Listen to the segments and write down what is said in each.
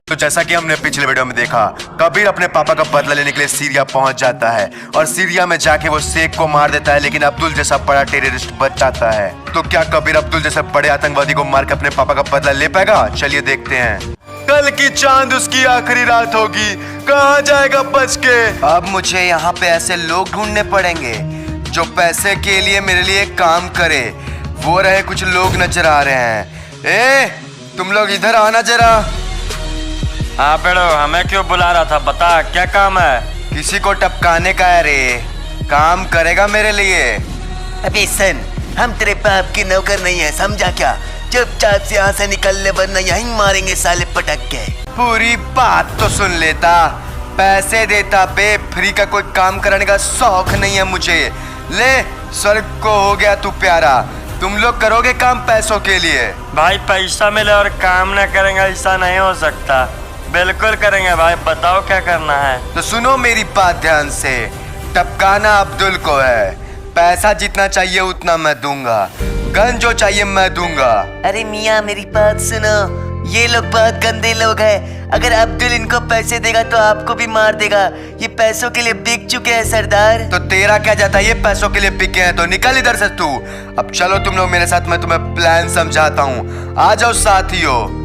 तो जैसा कि हमने पिछले वीडियो में देखा, कबीर अपने पापा का बदला लेने के लिए सीरिया पहुंच जाता है और सीरिया में जाके वो शेख को मार देता है, लेकिन अब्दुल जैसा बड़ा टेररिस्ट बच जाता है। तो क्या कबीर अब्दुल जैसे बड़े आतंकवादी को मार के अपने पापा का बदला ले पाएगा? चलिए देखते हैं। कल की चांद उसकी आखिरी रात होगी, कहाँ जाएगा बच के? अब मुझे यहाँ पे ऐसे लोग ढूंढने पड़ेंगे जो पैसे के लिए मेरे लिए काम करे। वो रहे कुछ लोग नजर आ रहे हैं। तुम लोग इधर आना जरा। हाँ बेड़ो, हमें क्यों बुला रहा था? बता क्या काम है? किसी को टपकाने का है रे, काम करेगा मेरे लिए। अबे सन, हम तेरे बाप के नौकर नहीं है, समझा क्या? चुपचाप से यहाँ से निकल ले, वरना यहीं मारेंगे साले पटक के। पूरी बात तो सुन लेता, पैसे देता बे। फ्री का कोई काम कराने का शौक नहीं है मुझे। ले, स्वर्ग को हो गया तू प्यारा। तुम लोग करोगे काम पैसों के लिए? भाई पैसा मिले और काम ना करेंगे ऐसा नहीं हो सकता। बिल्कुल करेंगे भाई, बताओ क्या करना है। तो सुनो मेरी बात ध्यान से। टपकाना अब्दुल को है, पैसा जितना चाहिए उतना मैं दूंगा, गन जो चाहिए मैं दूंगा। अरे मियाँ मेरी बात सुनो, ये लोग बहुत गंदे लोग हैं। अगर अब्दुल इनको पैसे देगा तो आपको भी मार देगा। ये पैसों के लिए बिक चुके हैं सरदार। तो तेरा क्या जाता है, ये पैसों के लिए बिके हैं तो निकल इधर से तू। अब चलो तुम लोग मेरे साथ, मैं तुम्हें प्लान समझाता हूँ। आ जाओ साथियों।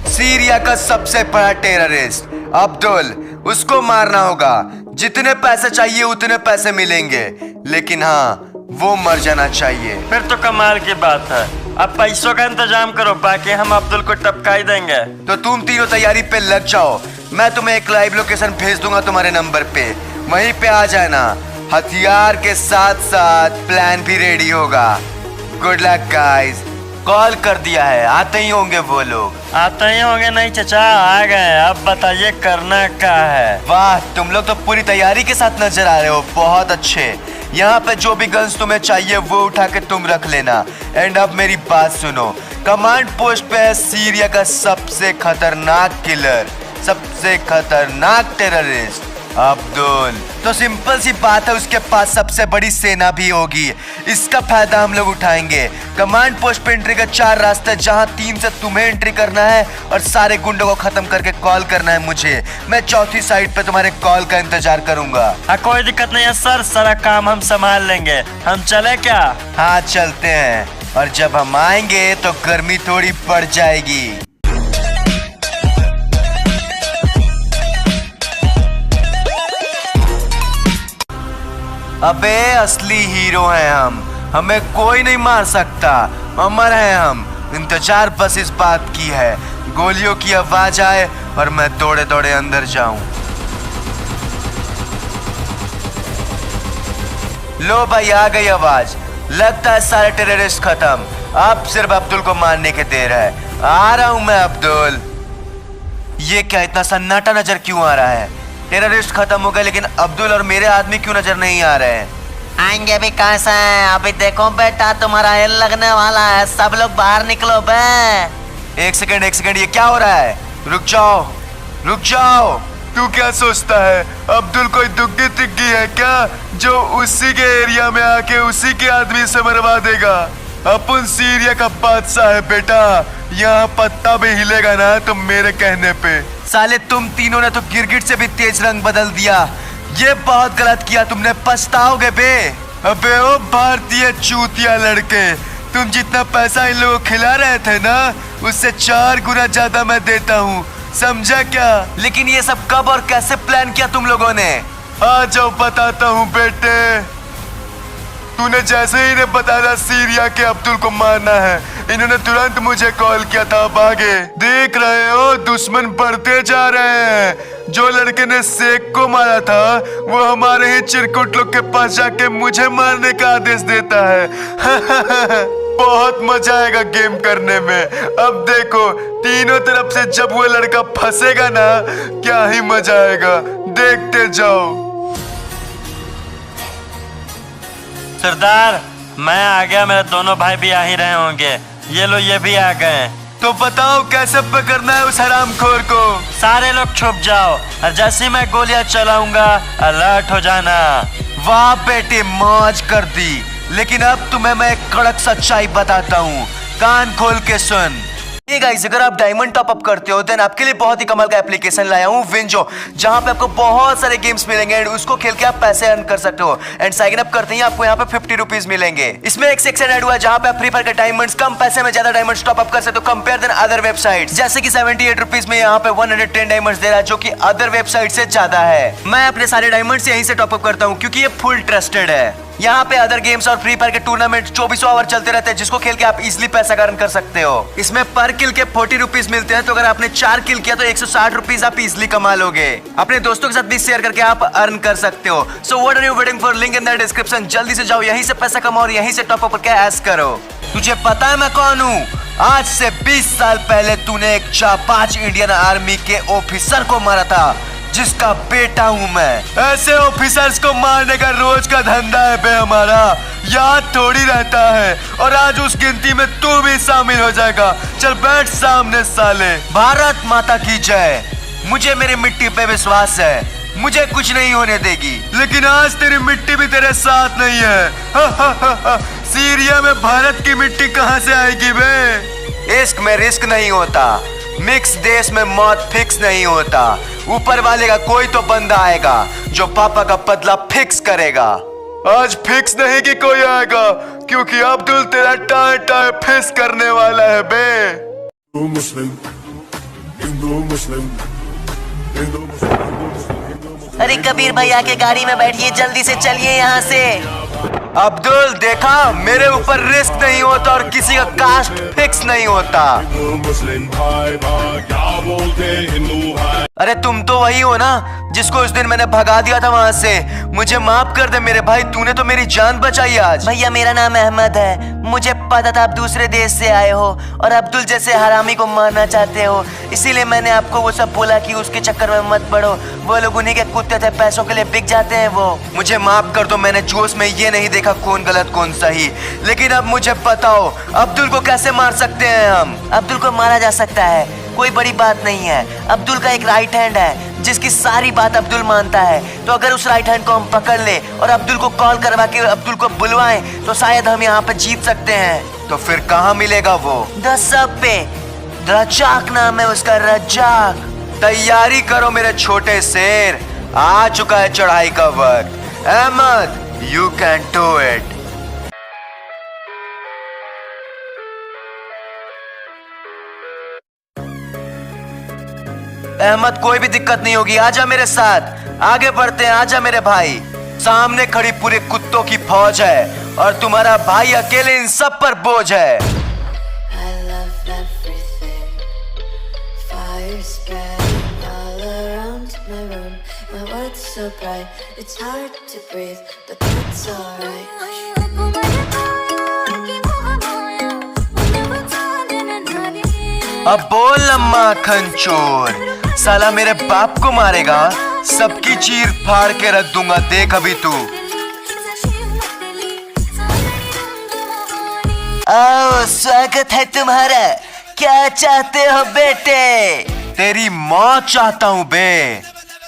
सीरिया का सबसे बड़ा टेररिस्ट अब्दुल, उसको मारना होगा। जितने पैसे चाहिए उतने पैसे मिलेंगे, लेकिन हाँ वो मर जाना चाहिए। फिर तो कमाल की बात है। अब पैसों का इंतजाम करो, बाकी हम अब्दुल को टपका ही देंगे। तो तुम तीनों तैयारी पे लग जाओ। मैं तुम्हें एक लाइव लोकेशन भेज दूंगा तुम्हारे नंबर पे, वहीं पे आ जाना। हथियार के साथ साथ प्लान भी रेडी होगा। Good luck guys. कॉल कर दिया है, आते ही होंगे वो लोग। आते ही होंगे नहीं चचा, आ गए। अब बताइए करना क्या है? वाह, तुम लोग तो पूरी तैयारी के साथ नजर आ रहे हो, बहुत अच्छे। यहाँ पे जो भी गन्स तुम्हें चाहिए वो उठा के तुम रख लेना। एंड अब मेरी बात सुनो, कमांड पोस्ट पे है सीरिया का सबसे खतरनाक किलर, सबसे खतरनाक टेररिस्ट अब्दुल। तो सिंपल सी बात है, उसके पास सबसे बड़ी सेना भी होगी। इसका फायदा हम लोग उठाएंगे। कमांड पोस्ट पे एंट्री का 4 रास्ते, जहां 3 से तुम्हें एंट्री करना है और सारे गुंडों को खत्म करके कॉल करना है मुझे। मैं चौथी साइड पे तुम्हारे कॉल का इंतजार करूंगा। कोई दिक्कत नहीं है सर, सारा काम हम संभाल लेंगे। हम चले क्या? हाँ चलते हैं, और जब हम आएंगे तो गर्मी थोड़ी बढ़ जाएगी। अबे असली हीरो हैं हम, हमें कोई नहीं मार सकता। अमर हैं हम, इंतजार बस इस बात की है गोलियों की आवाज आए और मैं दौड़े दौड़े अंदर जाऊं। लो भाई, आ गई आवाज। लगता है सारे टेररिस्ट खत्म, अब सिर्फ अब्दुल को मारने की देर है। आ रहा हूं मैं अब्दुल। ये क्या इतना सन्नाटा नजर क्यों आ रहा है? टेररिस्ट खत्म हो गए, लेकिन अब्दुल और मेरे आदमी क्यों नजर नहीं आ रहे हैं? आएंगे भी कहाँ से? अभी देखो बेटा, तुम्हारा हिल लगने वाला है। सब लोग बाहर निकलो बे। एक सेकंड, ये क्या हो रहा है? रुक जाओ, रुक जाओ। तू क्या सोचता है, अब्दुल कोई दुग्गी तिग्गी है क्या, जो उसी के एरिया में आके उसी के आदमी से मरवा देगा? अपन सीरिया का बादशाह है बेटा, यहाँ पत्ता भी हिलेगा ना तो मेरे कहने पे। साले तुम तीनों ने तो गिरगिट से भी तेज रंग बदल दिया। ये बहुत गलत किया तुमने, पछताओगे बे। अबे ओ भारतीय चूतिया लड़के, तुम जितना पैसा इन लोगों को खिला रहे थे ना, उससे 4 गुना ज्यादा मैं देता हूँ, समझा क्या? लेकिन ये सब कब और कैसे प्लान किया तुम लोगों ने? आ जाओ बताता हूँ बेटे। तूने जैसे ही इन्हें बताया सीरिया के अब्दुल को मारना है, इन्होंने तुरंत मुझे कॉल किया था। अब आगे देख रहे हो, दुश्मन बढ़ते जा रहे हैं। जो लड़के ने शेख को मारा था वो हमारे ही चिरकुट लोग के पास जाके मुझे मारने का आदेश देता है। बहुत मजा आएगा गेम करने में। अब देखो, तीनों तरफ से जब वो लड़का फंसेगा ना, क्या ही मजा आएगा, देखते जाओ। सरदार मैं आ गया, मेरे दोनों भाई भी आ ही रहे होंगे। ये लो, ये भी आ गए। तो बताओ कैसे पकड़ना है उस हरामखोर को? सारे लोग छुप जाओ और जैसे मैं गोलियां चलाऊंगा अलर्ट हो जाना। वाह बेटे, मौज कर दी। लेकिन अब तुम्हें मैं एक कड़क सच्चाई बताता हूँ, कान खोल के सुन। ये गाइस, अगर आप डायमंड टॉप अप करते हो देन आपके लिए बहुत ही कमाल का एप्लीकेशन लाया हूँ विंजो, जहाँ पे आपको बहुत सारे गेम्स मिलेंगे एंड उसको खेल के आप पैसे अर्न कर सकते हो। एंड साइन अप करते ही आपको यहाँ पे 50 रुपीज मिलेंगे। इसमें एक सेक्शन ऐड हुआ जहाँ पे आप फ्री फायर के डायमंड्स कम पैसे में ज्यादा डायमंड्स टॉप अप कर सकते हो कंपेयर देन अदर वेबसाइट। जैसे कि 78 रुपीज में यहाँ पे 110 डायमंड्स दे रहा है, जो कि अदर वेबसाइट से ज्यादा है। मैं अपने सारे डायमंड्स यहीं से टॉप अप करता हूँ क्योंकि ये फुल ट्रस्टेड है। यहाँ पे अदर गेम्स और फ्री फायर के टूर्नामेंट 24 आवर चलते रहते हैं, जिसको खेल के आप इजिली पैसा अर्न कर सकते हो। इसमें पर किल के 40 रुपीज मिलते हैं, तो अगर आपने 4 किल किया तो 160 रुपीज आप इजिली कमा लोगे। अपने दोस्तों के साथ भी शेयर करके आप अर्न कर सकते हो। So what are you waiting for? Link in the description. जल्दी से जाओ, यहीं से पैसा कमाओ और यहीं से टॉप अप करके ऐश करो। तुझे पता है मैं कौन हूँ? आज से 20 साल पहले तूने एक जाबाज इंडियन आर्मी के ऑफिसर को मारा था, जिसका बेटा हूँ मैं। ऐसे ऑफिसर्स को मारने का रोज का धंधा है बे हमारा, याद थोड़ी रहता है। और आज उस गिनती में तू भी शामिल हो जाएगा। चल बैठ सामने साले। भारत माता की जय। मुझे मेरी मिट्टी पे विश्वास है, मुझे कुछ नहीं होने देगी। लेकिन आज तेरी मिट्टी भी तेरे साथ नहीं है। हा, हा, हा, हा। सीरिया में भारत की मिट्टी कहाँ से आएगी बे? इश्क में रिस्क नहीं होता, मिक्स देश में मौत फिक्स नहीं होता। ऊपर वाले का कोई तो बंदा आएगा जो पापा का बदला फिक्स करेगा। आज फिक्स नहीं कि कोई आएगा, क्योंकि अब्दुल तेरा टाय टाय फिक्स करने वाला है बे। Muslim, Hindu Muslim, Hindu Muslim. अरे कबीर भैया के गाड़ी में बैठिए, जल्दी से चलिए यहाँ से। अब्दुल देखा, मेरे ऊपर रिस्क नहीं होता और किसी का कास्ट फिक्स नहीं होता। मुस्लिम भाई भाई क्या बोलते हिंदू भाई। अरे तुम तो वही हो ना जिसको उस दिन मैंने भगा दिया था वहाँ से। मुझे माफ कर दे मेरे भाई, तूने तो मेरी जान बचाई आज। भैया मेरा नाम अहमद है, मुझे पता था आप दूसरे देश से आए हो और अब्दुल जैसे हरामी को मारना चाहते हो, इसीलिए मैंने आपको वो सब बोला कि उसके चक्कर में मत पड़ो। वो लोग उन्हीं के कुत्ते थे, पैसों के लिए बिक जाते हैं वो। मुझे माफ कर दो, मैंने जोश में ये नहीं देखा कौन गलत कौन सही। लेकिन अब मुझे बताओ अब्दुल को कैसे मार सकते हैं हम? अब्दुल को मारा जा सकता है, कोई बड़ी बात नहीं है। अब्दुल का एक राइट हैंड है जिसकी सारी बात अब्दुल मानता है, तो अगर उस राइट हैंड को हम पकड़ ले और अब्दुल को कॉल करवा के अब्दुल को बुलवाएं तो शायद हम यहाँ पे जीत सकते हैं। तो फिर कहाँ मिलेगा वो? द सब पे, रजाक नाम है उसका, रजाक। तैयारी करो मेरे छोटे शेर, आ चुका है चढ़ाई का वक्त। Ahmad, you can do it. Ahmad कोई भी दिक्कत नहीं होगी, आजा मेरे साथ, आगे बढ़ते हैं, आजा मेरे भाई। सामने खड़ी पूरे कुत्तों की फौज है और तुम्हारा भाई अकेले इन सब पर बोझ है। I love everything. Fire spreading all around my room. My world's so bright, it's hard to breathe, but that's alright. अब बोल अम्मा खंचोर, साला मेरे बाप को मारेगा, सबकी चीर फाड़ के रख दूंगा, देख अभी तू। आओ, स्वागत है तुम्हारा, क्या चाहते हो बेटे? तेरी मौत चाहता हूँ बे।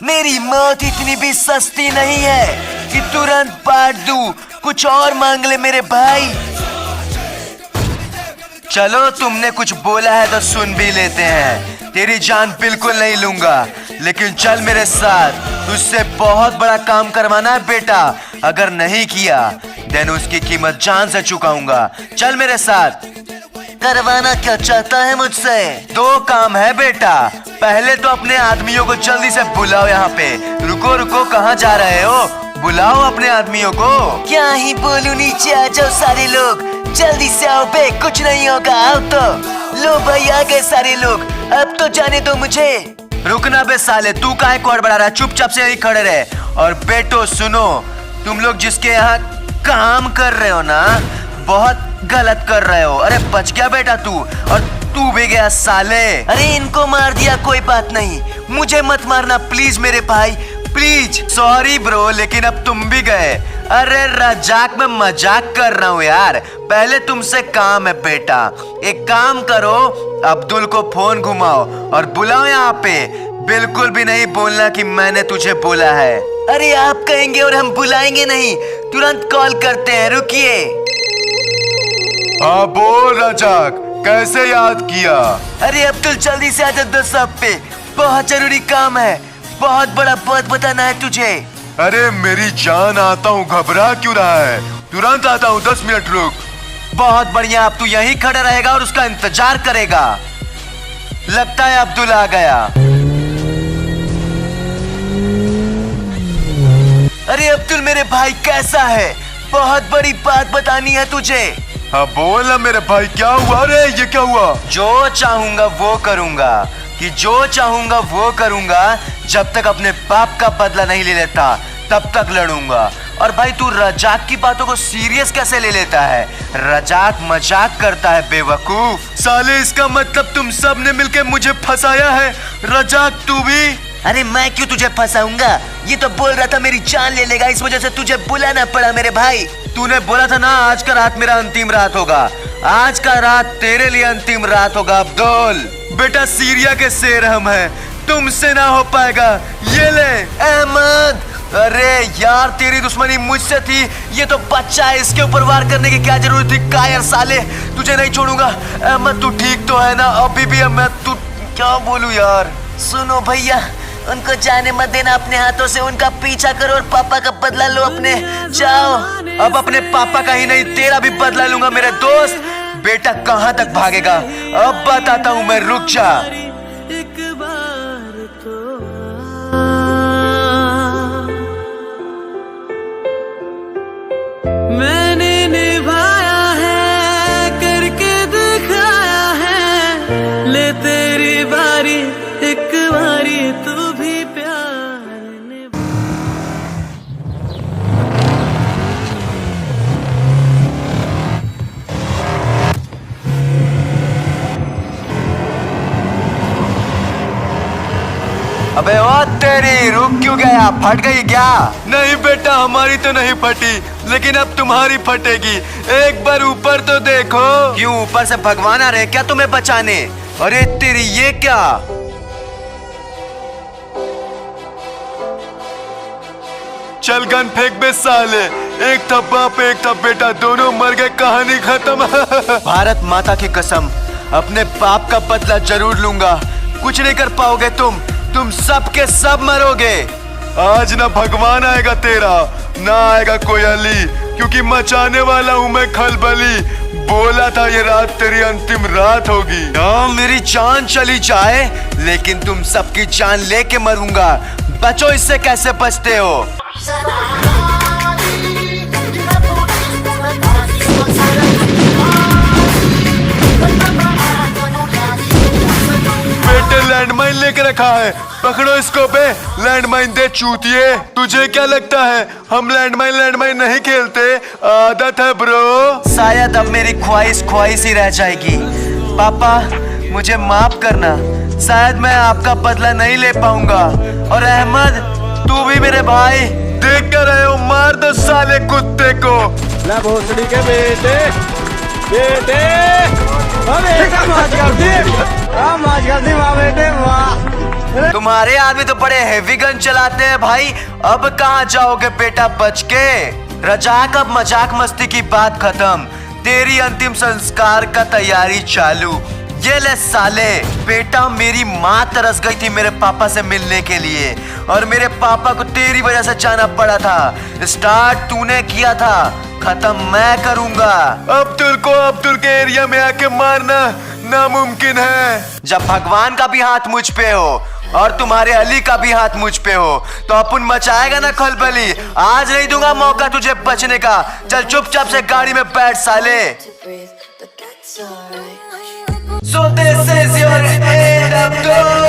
मेरी मौत इतनी भी सस्ती नहीं है कि तुरंत बांट दूं, कुछ और मांग ले मेरे भाई। चलो तुमने कुछ बोला है तो सुन भी लेते हैं। तेरी जान बिल्कुल नहीं लूंगा, लेकिन चल मेरे साथ, तुझसे बहुत बड़ा काम करवाना है बेटा। अगर नहीं किया देन उसकी कीमत जान से चुकाऊंगा। चल मेरे साथ। करवाना क्या चाहता है मुझसे? 2 काम है बेटा। पहले तो अपने आदमियों को जल्दी से बुलाओ यहाँ पे। रुको रुको, कहाँ जा रहे हो? बुलाओ अपने आदमियों को। क्या ही बोलूं, नीचे आ जाओ सारे लोग, जल्दी से आओ बे, कुछ नहीं होगा, आओ तो। लो भाई आ गए सारे लोग, अब तो जाने दो मुझे। रुकना बे साले, तू काहे कोड बढ़ा रहा है? चुपचाप से यहीं खड़े रहे। और बेटो सुनो, तुम लोग जिसके यहाँ काम कर रहे हो ना, बहुत गलत कर रहे हो। अरे बच गया बेटा तू, और तू भी गया साले। अरे इनको मार दिया, कोई बात नहीं, मुझे मत मारना प्लीज मेरे भाई, प्लीज। सॉरी ब्रो, लेकिन अब तुम भी गए। अरे रजाक, मैं मजाक कर रहा हूँ यार। पहले तुमसे काम है बेटा। एक काम करो, अब्दुल को फोन घुमाओ और बुलाओ यहाँ पे। बिल्कुल भी नहीं बोलना कि मैंने तुझे बोला है। अरे आप कहेंगे और हम बुलाएंगे नहीं, तुरंत कॉल करते हैं, रुकिए। हाँ बोल रजाक, कैसे याद किया? अरे अब्दुल जल्दी से आजा 10 साहब पे, बहुत जरूरी काम है, बहुत बड़ा बात बताना है तुझे। अरे मेरी जान, आता हूँ, घबरा क्यों रहा है? तुरंत आता हूँ, 10 मिनट रुक। बहुत बढ़िया, अब तू यहीं खड़ा रहेगा और उसका इंतजार करेगा। लगता है अब्दुल आ गया। अरे अब्दुल मेरे भाई कैसा है? बहुत बड़ी बात बतानी है तुझे। हाँ बोल ना मेरे भाई, क्या हुआ? अरे ये क्या हुआ? जो चाहूंगा वो करूंगा, कि जो चाहूंगा वो करूंगा। जब तक अपने बाप का बदला नहीं ले लेता तब तक लड़ूंगा। और भाई तू रजाक की बातों को सीरियस कैसे ले लेता है? रजाक मजाक करता है बेवकूफ। साले इसका मतलब तुम सब ने मिलके मुझे फंसाया है। रजाक तू भी? अरे मैं क्यों तुझे फंसाऊंगा? ये तो बोल रहा था मेरी जान ले लेगा, इस वजह से तुझे बुलाना पड़ा मेरे भाई। तूने बोला था ना आज का रात मेरा अंतिम रात होगा। आज का रात तेरे लिए अंतिम रात होगा अब्दुल। बेटा सीरिया के शेर हम हैं, तुमसे ना हो पाएगा। ये ले। अहमद, अरे यार तेरी दुश्मनी मुझसे थी, ये तो बच्चा है, इसके ऊपर वार करने की क्या जरूरत थी? कायर साले, तुझे नहीं छोड़ूंगा। अहमद तू ठीक तो है ना? अभी भी अहमद तू, क्या बोलूं यार। सुनो भैया, उनको जाने मत देना अपने हाथों से, उनका पीछा करो और पापा का बदला लो अपने। जाओ। अब अपने पापा का ही नहीं तेरा भी बदला लूंगा मेरे दोस्त। बेटा कहां तक भागेगा? अब बताता हूं मैं, रुक जा। मैंने निभाया है, करके दिखाया है, ले तेरी बारी एक बारी तू भी प्यार निभा। अबे ओ तेरी, रुक क्यों गया? फट गई क्या? नहीं बेटा, हमारी तो नहीं फटी, लेकिन अब तुम्हारी फटेगी। एक बार ऊपर तो देखो। क्यों, ऊपर से भगवान आ रहे क्या तुम्हें बचाने? अरे तेरी, ये क्या? चल गन फेंक बे साले। एक था बाप एक था बेटा, दोनों मर गए, कहानी खत्म। भारत माता की कसम, अपने बाप का बदला जरूर लूंगा। कुछ नहीं कर पाओगे तुम सब के सब मरोगे। आज ना भगवान आएगा तेरा, ना आएगा कोई अली, क्योंकि मचाने वाला हूँ मैं खलबली। बोला था ये रात तेरी अंतिम रात होगी। हाँ, मेरी जान चली जाए लेकिन तुम सबकी जान लेके मरूंगा। बचो, इससे कैसे बचते हो? बेटे लैंडमाइन लेके रखा है, पकड़ो इसको बे। लैंडमाइन दे चूतिए। तुझे क्या लगता है हम लैंडमाइन नहीं खेलते? आदत है ब्रो। शायद अब मेरी ख्वाहिश ही रह जाएगी। पापा मुझे माफ करना, शायद मैं आपका बदला नहीं ले पाऊंगा। और अहमद तू भी मेरे भाई। देख कर रहे हो, मार दो साले कुत्ते को। ला भोसड़ी के बेटे, बेटे, तुम्हारे आदमी तो बड़े हेवी गन चलाते हैं भाई। अब कहाँ जाओगे बेटा बच के? रजाक, अब मजाक मस्ती की बात खत्म, तेरी अंतिम संस्कार का तैयारी चालू। ये ले साले। बेटा मेरी माँ तरस गई थी मेरे पापा से मिलने के लिए, और मेरे पापा को तेरी वजह से जाना पड़ा था। स्टार्ट तूने किया था, खत्म मैं करूंगा। अब्दुल के एरिया में आके मारना नामुमकिन है। जब भगवान का भी हाथ मुझ पे हो और तुम्हारे अली का भी हाथ मुझ पे हो तो अपन मचाएगा ना खलबली। आज नहीं दूंगा मौका तुझे बचने का। चल चुपचाप से गाड़ी में बैठ साले। to breathe, but that's alright. So this is your end, Abdul.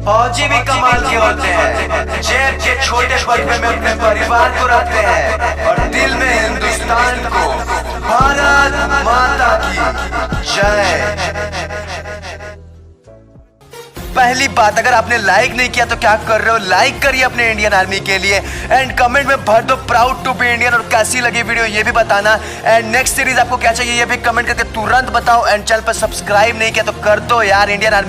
फौजी भी कमाल के होते हैं, जेब के छोटे बटवे में अपने परिवार को रखते हैं और दिल में हिंदुस्तान को। भारत माता की जय। पहली बात, अगर आपने लाइक नहीं किया तो क्या कर रहे हो, लाइक करिए अपने इंडियन आर्मी के लिए एंड कमेंट में भर दो प्राउड टू बी इंडियन, और कैसी लगी वीडियो ये भी बताना। एंड नेक्स्ट सीरीज आपको क्या चाहिए ये भी कमेंट करके तुरंत बताओ। एंड चैनल पर सब्सक्राइब नहीं किया तो कर दो यार, इंडियन आर्मी